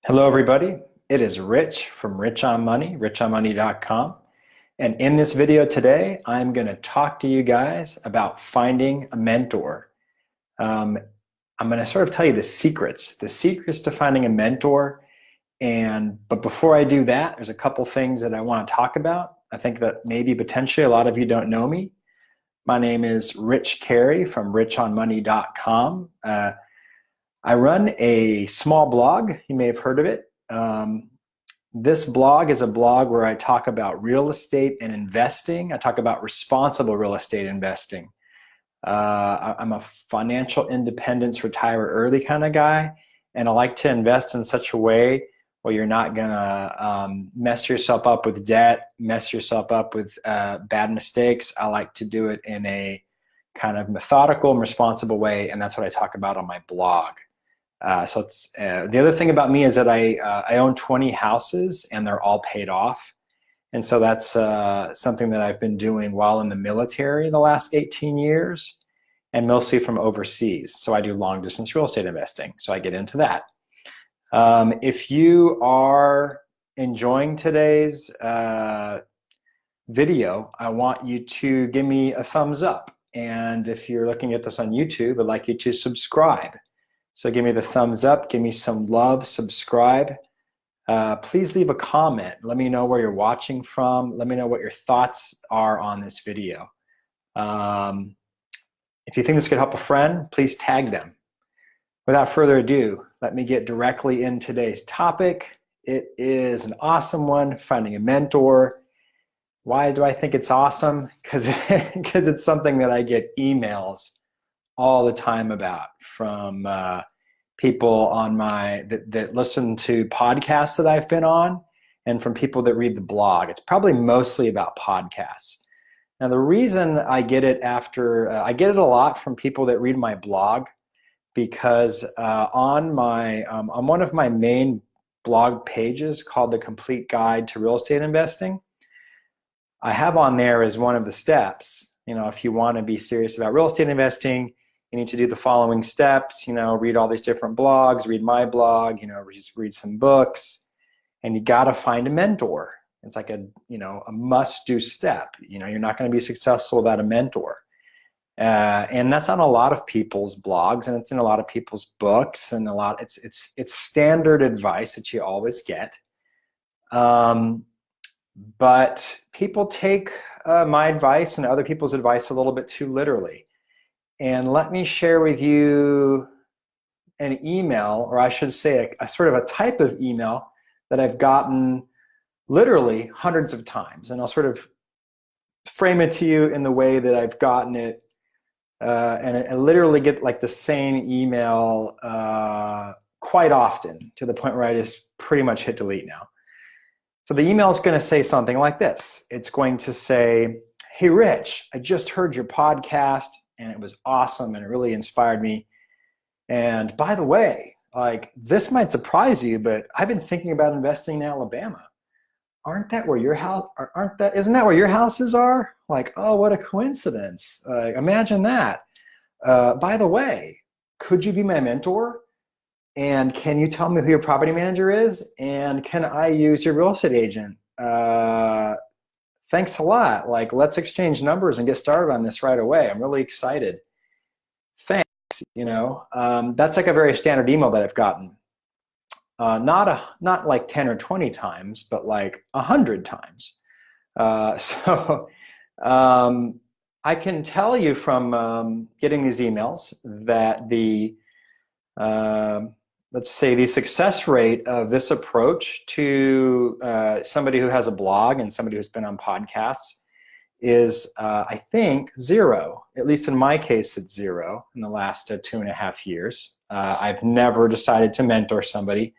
Hello, everybody. It is Rich from Rich on Money, richonmoney.com. And in this video today, I'm going to talk to you guys about finding a mentor. I'm going to sort of tell you the secrets to finding a mentor. But before I do that, there's a couple things that I want to talk about. I think that maybe potentially a lot of you don't know me. My name is Rich Carey from richonmoney.com. I run a small blog. You may have heard of it. This blog is a blog where I talk about real estate and investing. I talk about responsible real estate investing. I'm a financial independence, retire early kind of guy, and I like to invest in such a way where you're not gonna mess yourself up with debt, mess yourself up with bad mistakes. I like to do it in a kind of methodical and responsible way, and that's what I talk about on my blog. The other thing about me is that I own 20 houses and they're all paid off. And so that's something that I've been doing while in the military the last 18 years and mostly from overseas. So I do long distance real estate investing. So I get into that. If you are enjoying today's video, I want you to give me a thumbs up. And if you're looking at this on YouTube, I'd like you to subscribe. So give me the thumbs up, give me some love, subscribe. Please leave a comment. Let me know where you're watching from. Let me know what your thoughts are on this video. If you think this could help a friend, please tag them. Without further ado, let me get directly in today's topic. It is an awesome one, finding a mentor. Why do I think it's awesome? Because it's something that I get emails all the time about from people on that listen to podcasts that I've been on, and from people that read the blog. It's probably mostly about podcasts. Now, the reason I get it I get it a lot from people that read my blog, because on one of my main blog pages called The Complete Guide to Real Estate Investing, I have on there as one of the steps, if you want to be serious about real estate investing, you need to do the following steps, read all these different blogs, read my blog, just read some books, and you got to find a mentor. It's like a must-do step. You're not going to be successful without a mentor. And that's on a lot of people's blogs, and it's in a lot of people's books, and it's standard advice that you always get. But people take my advice and other people's advice a little bit too literally. And let me share with you an email, or I should say a sort of a type of email that I've gotten literally hundreds of times. And I'll sort of frame it to you in the way that I've gotten it. And I literally get like the same email quite often, to the point where I just pretty much hit delete now. So the email is going to say something like this. It's going to say, "Hey, Rich, I just heard your podcast, and it was awesome, and it really inspired me. And by the way, this might surprise you, but I've been thinking about investing in Alabama. Isn't that where your houses are? Oh, what a coincidence. Imagine that. By the way, could you be my mentor? And can you tell me who your property manager is? And can I use your real estate agent? Thanks a lot. Let's exchange numbers and get started on this right away. I'm really excited. Thanks." That's like a very standard email that I've gotten. Not like 10 or 20 times, but like 100 times. I can tell you from getting these emails that let's say the success rate of this approach to somebody who has a blog and somebody who's been on podcasts is, I think, zero. At least in my case, it's zero in the last 2.5 years. I've never decided to mentor somebody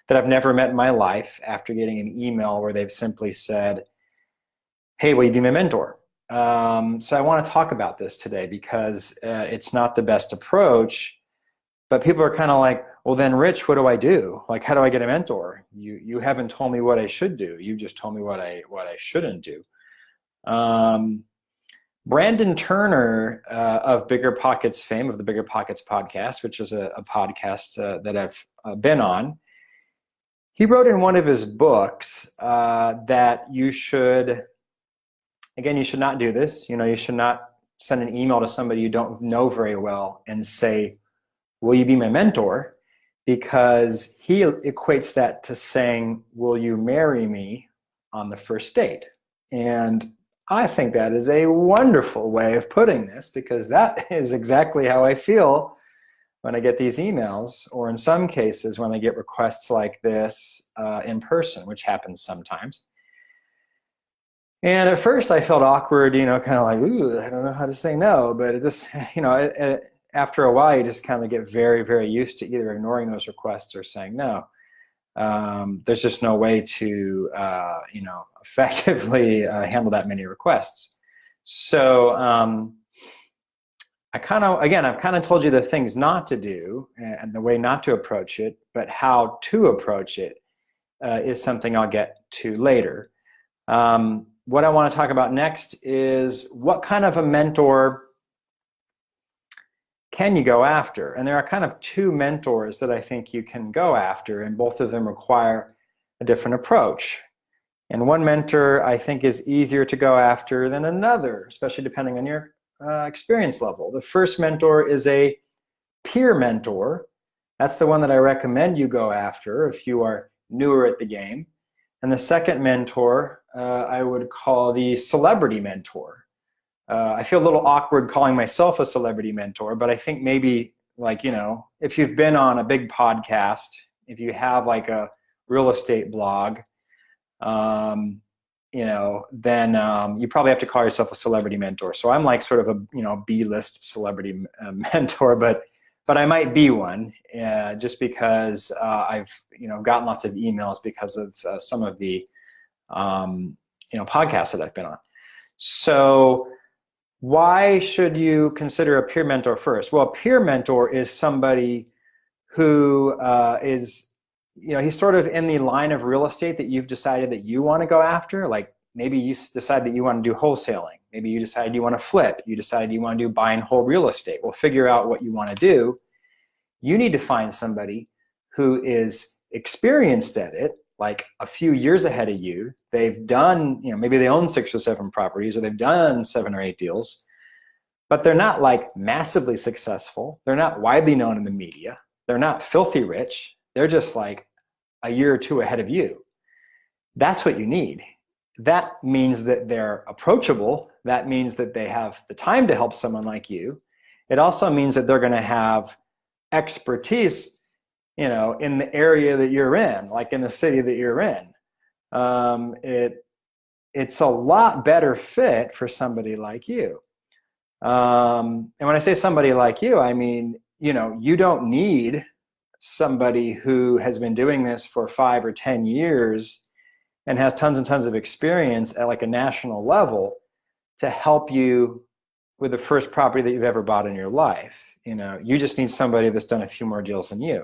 that I've never met in my life after getting an email where they've simply said, "Hey, will you be my mentor?" So I want to talk about this today because it's not the best approach. But people are kind of like, "Well, then, Rich, what do I do? How do I get a mentor? You haven't told me what I should do. You just told me what I shouldn't do." Brandon Turner of Bigger Pockets fame, of the Bigger Pockets podcast, which is a podcast that I've been on, He wrote in one of his books that you should, again, you should not do this. You should not send an email to somebody you don't know very well and say, will you be my mentor? Because he equates that to saying, will you marry me on the first date? And I think that is a wonderful way of putting this, because that is exactly how I feel when I get these emails, or in some cases when I get requests like this in person, which happens sometimes. And at first I felt awkward, kind of like, ooh, I don't know how to say no. But it just, after a while, you just kind of get very, very used to either ignoring those requests or saying no. There's just no way to, effectively handle that many requests. So I've kind of told you the things not to do and the way not to approach it, but how to approach it is something I'll get to later. What I want to talk about next is what kind of a mentor can you go after? And there are kind of two mentors that I think you can go after, and both of them require a different approach. And one mentor I think is easier to go after than another, especially depending on your experience level. The first mentor is a peer mentor. That's the one that I recommend you go after if you are newer at the game. And the second mentor I would call the celebrity mentor. I feel a little awkward calling myself a celebrity mentor, but I think maybe, if you've been on a big podcast, if you have like a real estate blog, then you probably have to call yourself a celebrity mentor. So I'm like sort of a B-list celebrity mentor, but I might be one just because I've gotten lots of emails because of some of the podcasts that I've been on. So why should you consider a peer mentor first? Well, a peer mentor is somebody who is, he's sort of in the line of real estate that you've decided that you want to go after. Like maybe you decide that you want to do wholesaling. Maybe you decide you want to flip. You decide you want to do buy and hold real estate. Well, figure out what you want to do. You need to find somebody who is experienced at it, like a few years ahead of you. They've done, maybe they own 6 or 7 properties, or they've done 7 or 8 deals, but they're not like massively successful. They're not widely known in the media. They're not filthy rich. They're just like a year or 2 ahead of you. That's what you need. That means that they're approachable. That means that they have the time to help someone like you. It also means that they're going to have expertise, in the area that you're in, like in the city that you're in. It's a lot better fit for somebody like you. And when I say somebody like you, I mean, you don't need somebody who has been doing this for 5 or 10 years and has tons and tons of experience at like a national level to help you with the first property that you've ever bought in your life. You just need somebody that's done a few more deals than you.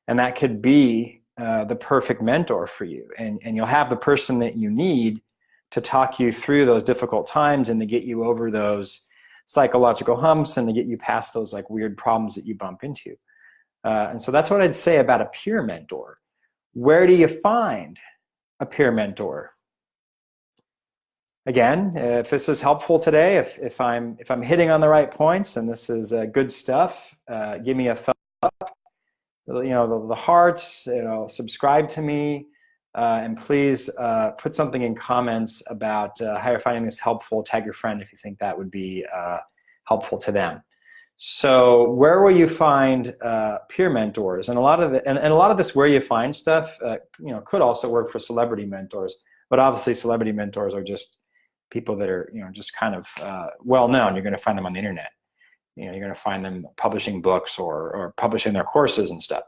And that could be the perfect mentor for you. And you'll have the person that you need to talk you through those difficult times and to get you over those psychological humps and to get you past those like weird problems that you bump into. And so that's what I'd say about a peer mentor. Where do you find a peer mentor? Again, if this is helpful today, if I'm hitting on the right points and this is good stuff, give me a thumbs up. The hearts. Subscribe to me, and please put something in comments about how you're finding this helpful. Tag your friend if you think that would be helpful to them. So where will you find peer mentors? And a lot of this where you find stuff, could also work for celebrity mentors. But obviously, celebrity mentors are just people that are, just kind of well known. You're going to find them on the internet. You're going to find them publishing books or publishing their courses and stuff.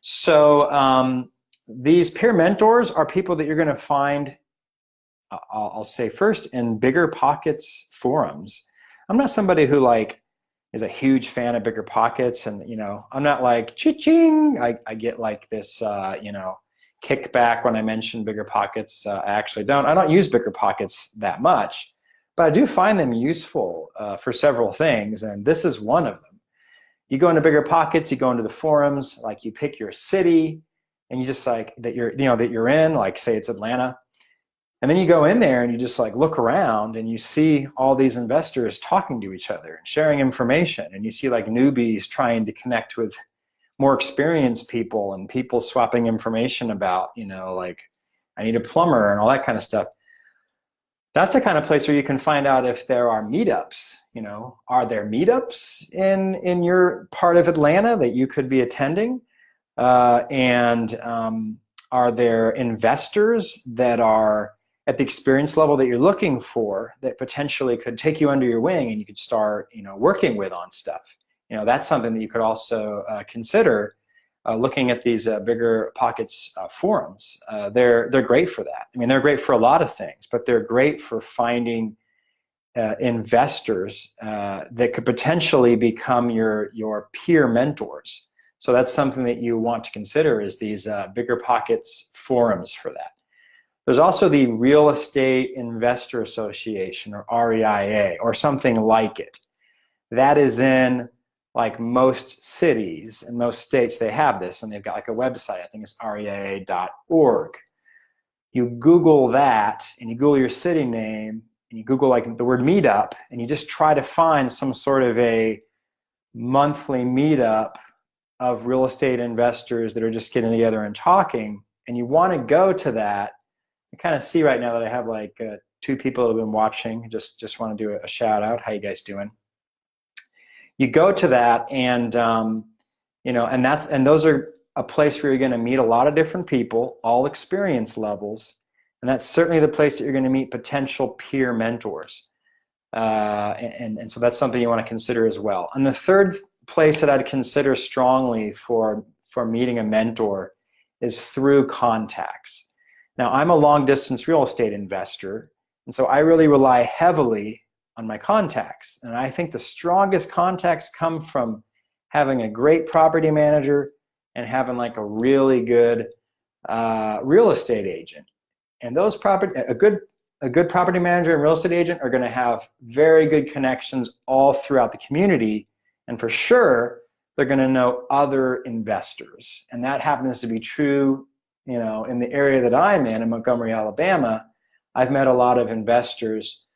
So these peer mentors are people that you're going to find, I'll say first, in BiggerPockets forums. I'm not somebody who is a huge fan of BiggerPockets, and I'm not like cha-ching. I get like this kickback when I mention BiggerPockets. I don't use BiggerPockets that much, but I do find them useful for several things, and this is one of them. You go into BiggerPockets, you go into the forums, like you pick your city, and you just like that you're in, like say it's Atlanta. And then you go in there and you just like look around and you see all these investors talking to each other and sharing information. And you see like newbies trying to connect with more experienced people and people swapping information about, like I need a plumber and all that kind of stuff. That's the kind of place where you can find out if there are meetups. Are there meetups in your part of Atlanta that you could be attending? And are there investors that are at the experience level that you're looking for that potentially could take you under your wing and you could start, working with on stuff? That's something that you could also consider looking at these Bigger Pockets forums. They're great for that. I mean, they're great for a lot of things, but they're great for finding investors that could potentially become your peer mentors. So that's something that you want to consider, is these Bigger Pockets forums for that. There's also the Real Estate Investor Association, or REIA, or something like it. That is in like most cities and most states. They have this, and they've got like a website. I think it's reia.org. You Google that, and you Google your city name, and you Google like the word meetup, and you just try to find some sort of a monthly meetup of real estate investors that are just getting together and talking. And you want to go to that. I kind of see right now that I have like 2 people that have been watching. Just want to do a shout out. How you guys doing? You go to that, and and those are a place where you're going to meet a lot of different people, all experience levels, and that's certainly the place that you're going to meet potential peer mentors. And so that's something you want to consider as well. And the third place that I'd consider strongly for meeting a mentor is through contacts. Now, I'm a long distance real estate investor, and so I really rely heavily on my contacts. And I think the strongest contacts come from having a great property manager and having like a really good real estate agent. And those a good property manager and real estate agent are going to have very good connections all throughout the community. And for sure, they're going to know other investors. And that happens to be true, in the area that I'm in Montgomery, Alabama. I've met a lot of investors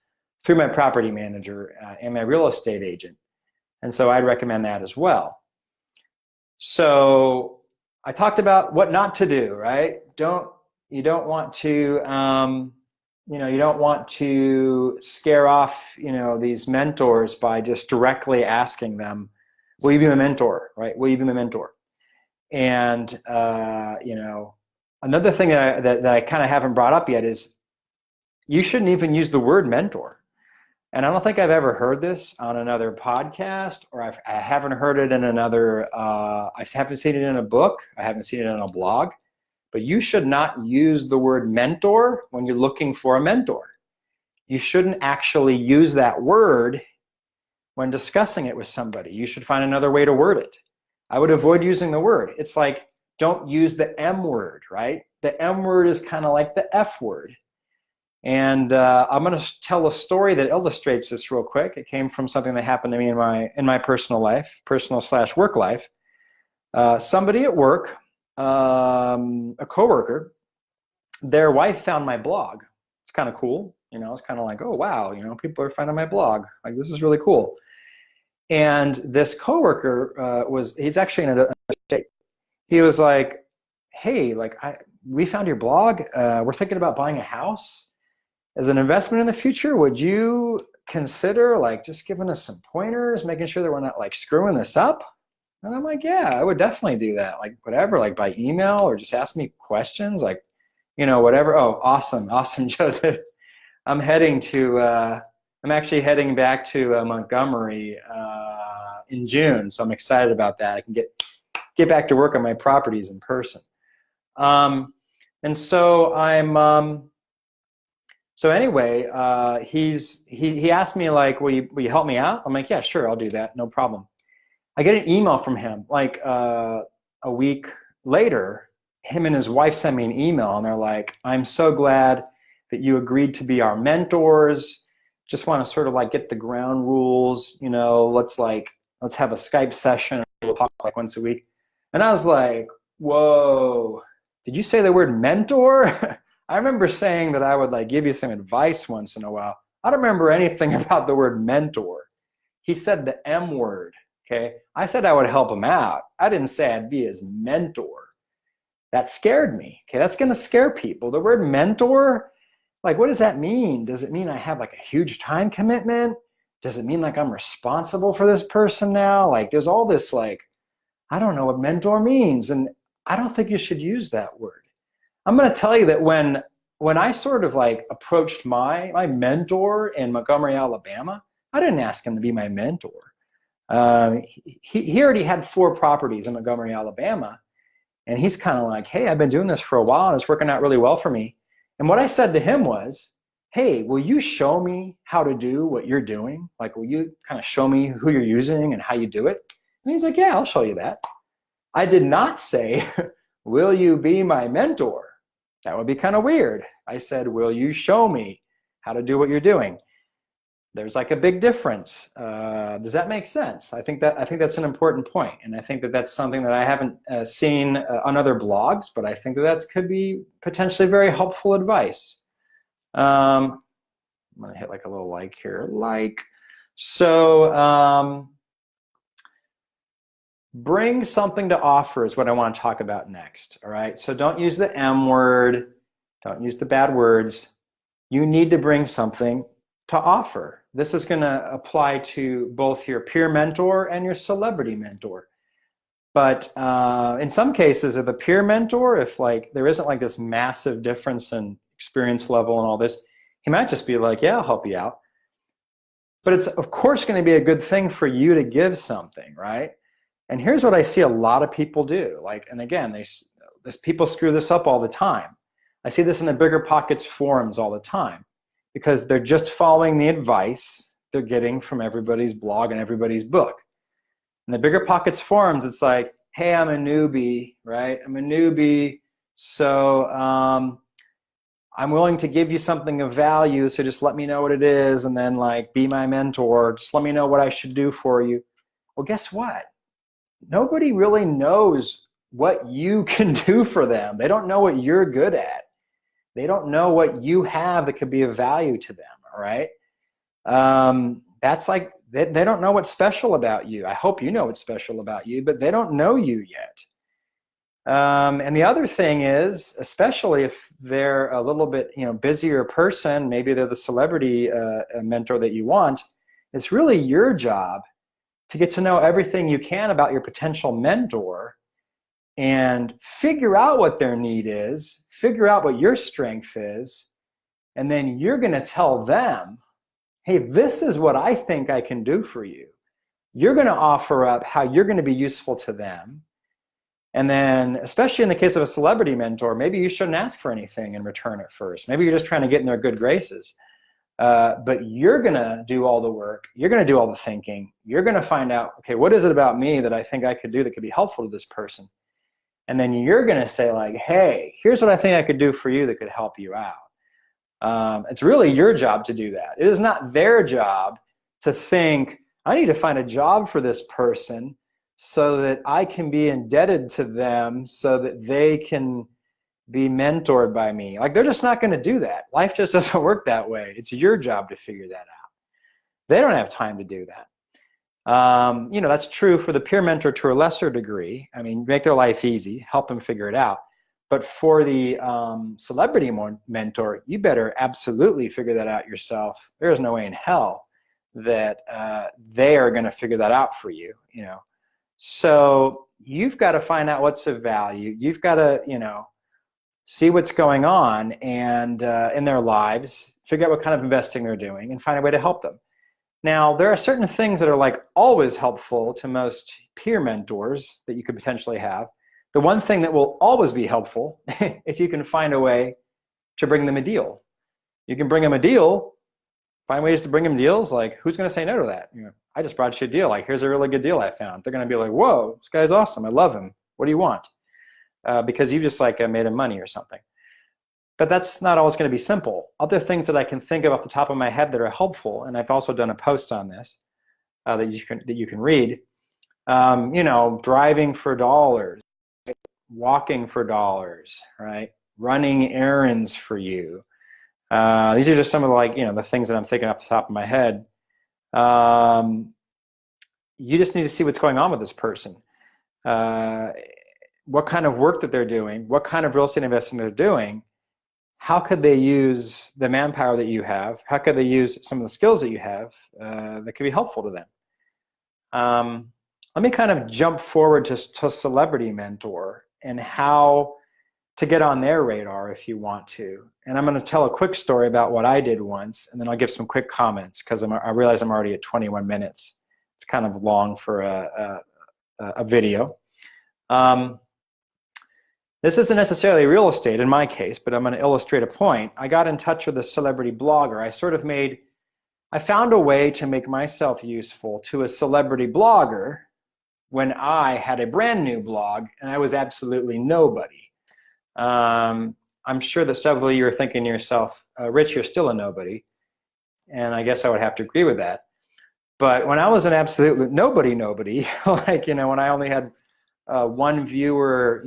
through my property manager and my real estate agent. And so I'd recommend that as well. So I talked about what not to do, right? You don't want to, you don't want to scare off, these mentors by just directly asking them, will you be my mentor, right? Will you be my mentor? And, another thing that I kind of haven't brought up yet is you shouldn't even use the word mentor. And I don't think I've ever heard this on another podcast, or I haven't heard it in another, I haven't seen it in a book. I haven't seen it in a blog. But you should not use the word mentor when you're looking for a mentor. You shouldn't actually use that word when discussing it with somebody. You should find another way to word it. I would avoid using the word. It's like, don't use the M word, right? The M word is kind of like the F word. And I'm going to tell a story that illustrates this real quick. It came from something that happened to me in my personal life, personal/work life. Somebody at work, a coworker, their wife found my blog. It's kind of cool. It's kind of like, oh, wow, people are finding my blog. Like, this is really cool. And this coworker he's actually in another state. He was like, hey, we found your blog. We're thinking about buying a house. As an investment in the future, would you consider just giving us some pointers, making sure that we're not screwing this up? And I'm like, yeah, I would definitely do that. Whatever, by email, or just ask me questions, whatever. Oh, awesome, Joseph. I'm actually heading back to Montgomery in June, so I'm excited about that. I can get back to work on my properties in person. And so so anyway, he asked me will you help me out? I'm like, yeah, sure, I'll do that, no problem. I get an email from him a week later. Him and his wife sent me an email, and they're like, I'm so glad that you agreed to be our mentors. Just want to sort of get the ground rules, let's have a Skype session. We'll talk once a week. And I was like, whoa, did you say the word mentor? I remember saying that I would like give you some advice once in a while. I don't remember anything about the word mentor. He said the M word, okay? I said I would help him out. I didn't say I'd be his mentor. That scared me, okay? That's gonna scare people. The word mentor, like, what does that mean? Does it mean I have like a huge time commitment? Does it mean like I'm responsible for this person now? Like, there's all this like, I don't know what mentor means, and I don't think you should use that word. I'm going to tell you that when I sort of like approached my mentor in Montgomery, Alabama, I didn't ask him to be my mentor. He already had 4 properties in Montgomery, Alabama, and he's kind of like, hey, I've been doing this for a while, and it's working out really well for me. And what I said to him was, hey, will you show me how to do what you're doing? Like, will you kind of show me who you're using and how you do it? And he's like, yeah, I'll show you that. I did not say, will you be my mentor? That would be kind of weird. I said, will you show me how to do what you're doing? There's like a big difference. Does that make sense? I think that's an important point, and I think that that's something that I haven't seen on other blogs, but I think that could be potentially very helpful advice. I'm gonna hit like a little like here, like. So bring something to offer is what I want to talk about next. All right. So don't use the M word. Don't use the bad words. You need to bring something to offer. This is going to apply to both your peer mentor and your celebrity mentor. But in some cases, if a peer mentor, if like there isn't like this massive difference in experience level and all this, he might just be like, yeah, I'll help you out. But it's of course going to be a good thing for you to give something, right? And here's what I see a lot of people do. Like, and again, people screw this up all the time. I see this in the Bigger Pockets forums all the time because they're just following the advice they're getting from everybody's blog and everybody's book. In the Bigger Pockets forums, it's like, hey, I'm a newbie, right? I'm a newbie, so I'm willing to give you something of value, so just let me know what it is, and then like be my mentor. Just let me know what I should do for you. Well, guess what? Nobody really knows what you can do for them. They don't know what you're good at. They don't know what you have that could be of value to them, all right? That's like, they don't know what's special about you. I hope you know what's special about you, but they don't know you yet. And the other thing is, especially if they're a little bit busier person, maybe they're the celebrity mentor that you want, it's really your job to get to know everything you can about your potential mentor and figure out what their need is, figure out what your strength is, and then you're going to tell them, hey, this is what I think I can do for you. You're going to offer up how you're going to be useful to them. And then, especially in the case of a celebrity mentor, maybe you shouldn't ask for anything in return at first. Maybe you're just trying to get in their good graces. But you're going to do all the work. You're going to do all the thinking. You're going to find out, okay, what is it about me that I think I could do that could be helpful to this person? And then you're going to say like, hey, here's what I think I could do for you that could help you out. It's really your job to do that. It is not their job to think, I need to find a job for this person so that I can be indebted to them so that they can be mentored by me. Like, they're just not going to do that. Life just doesn't work that way. It's your job to figure that out. They don't have time to do that. That's true for the peer mentor to a lesser degree. I mean, make their life easy, help them figure it out. But for the celebrity mentor, you better absolutely figure that out yourself. There is no way in hell that they are going to figure that out for you. So you've got to find out what's of value. You've got to, see what's going on and in their lives, figure out what kind of investing they're doing, and find a way to help them. Now, there are certain things that are like always helpful to most peer mentors that you could potentially have. The one thing that will always be helpful if you can find a way to bring them a deal. You can bring them a deal, find ways to bring them deals. Like, who's going to say no to that? I just brought you a deal. Like, here's a really good deal I found. They're going to be like, whoa, this guy's awesome. I love him. What do you want? Because you just like made him money or something. But that's not always going to be simple. Other things that I can think of off the top of my head that are helpful, and I've also done a post on this that you can read. Driving for dollars, walking for dollars, right? Running errands for you. These are just some of the things that I'm thinking off the top of my head. You just need to see what's going on with this person. What kind of work that they're doing, what kind of real estate investing they're doing, how could they use the manpower that you have, how could they use some of the skills that you have that could be helpful to them. Let me kind of jump forward to Celebrity Mentor and how to get on their radar if you want to. And I'm going to tell a quick story about what I did once, and then I'll give some quick comments because I realize I'm already at 21 minutes. It's kind of long for a video. This isn't necessarily real estate in my case, but I'm going to illustrate a point. I got in touch with a celebrity blogger. I found a way to make myself useful to a celebrity blogger when I had a brand new blog and I was absolutely nobody. I'm sure that several of you are thinking to yourself, Rich, you're still a nobody. And I guess I would have to agree with that. But when I was an absolute nobody, when I only had one viewer,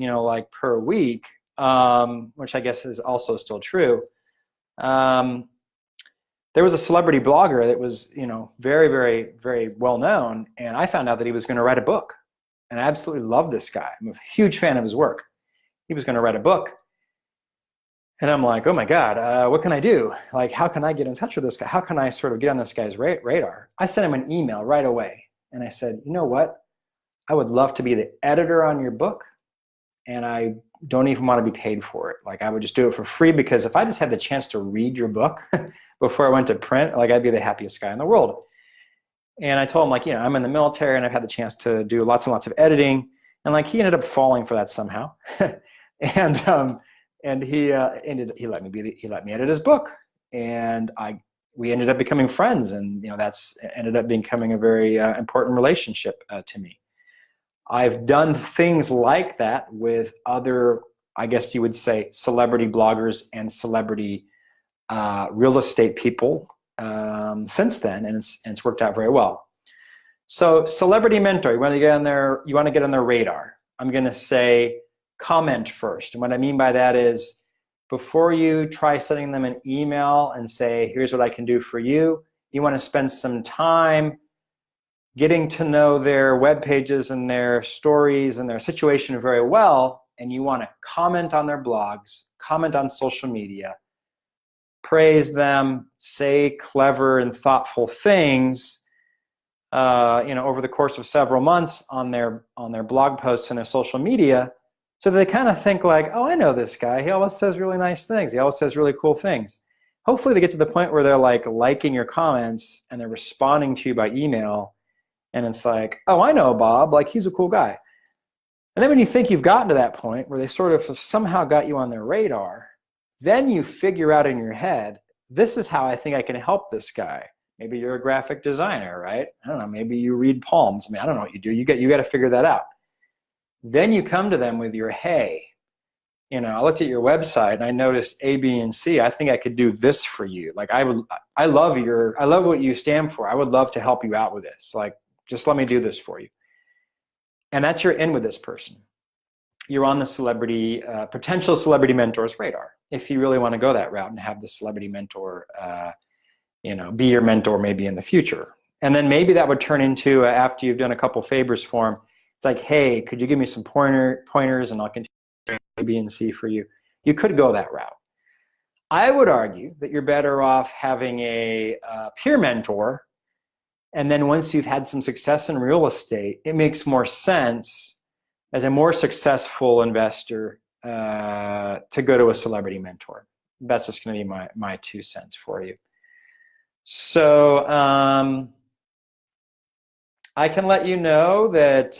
per week, which I guess is also still true. There was a celebrity blogger that was, very, very, very well known. And I found out that he was going to write a book. And I absolutely love this guy. I'm a huge fan of his work. He was going to write a book. And I'm like, oh my God, what can I do? Like, how can I get in touch with this guy? How can I sort of get on this guy's radar? I sent him an email right away. And I said, you know what? I would love to be the editor on your book. And I don't even want to be paid for it. Like, I would just do it for free, because if I just had the chance to read your book before I went to print, I'd be the happiest guy in the world. And I told him, I'm in the military and I've had the chance to do lots and lots of editing. And he ended up falling for that somehow. And he let me edit his book, and we ended up becoming friends, and that's ended up becoming a very important relationship to me. I've done things like that with other, I guess you would say, celebrity bloggers and celebrity real estate people since then, and it's worked out very well. So, Celebrity Mentor, you want to get on their radar. I'm going to say, comment first. And what I mean by that is, before you try sending them an email and say, here's what I can do for you, you want to spend some time getting to know their web pages and their stories and their situation very well. And you want to comment on their blogs, comment on social media, praise them, say clever and thoughtful things over the course of several months on their blog posts and their social media. So they kind of think like, oh, I know this guy. He always says really nice things. He always says really cool things. Hopefully they get to the point where they're liking your comments and they're responding to you by email. And it's like, oh, I know Bob. He's a cool guy. And then when you think you've gotten to that point where they sort of have somehow got you on their radar, then you figure out in your head, this is how I think I can help this guy. Maybe you're a graphic designer, right? I don't know. Maybe you read palms. I don't know what you do. You got to figure that out. Then you come to them with your, hey, I looked at your website and I noticed A, B, and C. I think I could do this for you. I love what you stand for. I would love to help you out with this. Just let me do this for you. And that's your in with this person. You're on the potential celebrity mentor's radar. If you really want to go that route and have the celebrity mentor, be your mentor maybe in the future. And then maybe that would turn into, after you've done a couple favors for them, it's like, hey, could you give me some pointers and I'll continue A, B, and C for you. You could go that route. I would argue that you're better off having a peer mentor, and then once you've had some success in real estate, it makes more sense as a more successful investor to go to a celebrity mentor. That's just going to be my 2 cents for you. So I can let you know that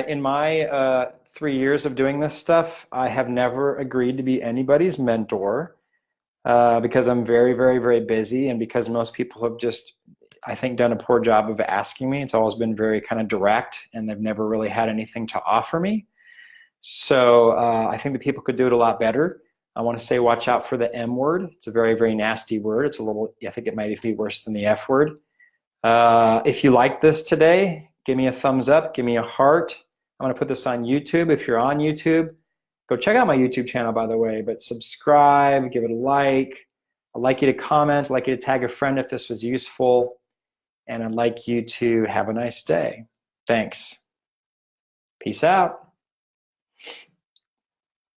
in my 3 years of doing this stuff, I have never agreed to be anybody's mentor because I'm very, very, very busy, and because most people have just, I think, done a poor job of asking me. It's always been very kind of direct, and they've never really had anything to offer me. So I think that people could do it a lot better. I want to say watch out for the M word. It's a very, very nasty word. It's I think it might be worse than the F word. If you like this today, give me a thumbs up, give me a heart. I'm going to put this on YouTube. If you're on YouTube, Go check out my YouTube channel, by the way, but subscribe, give it a like. I'd like you to comment, I'd like you to tag a friend if this was useful, and I'd like you to have a nice day. Thanks. Peace out.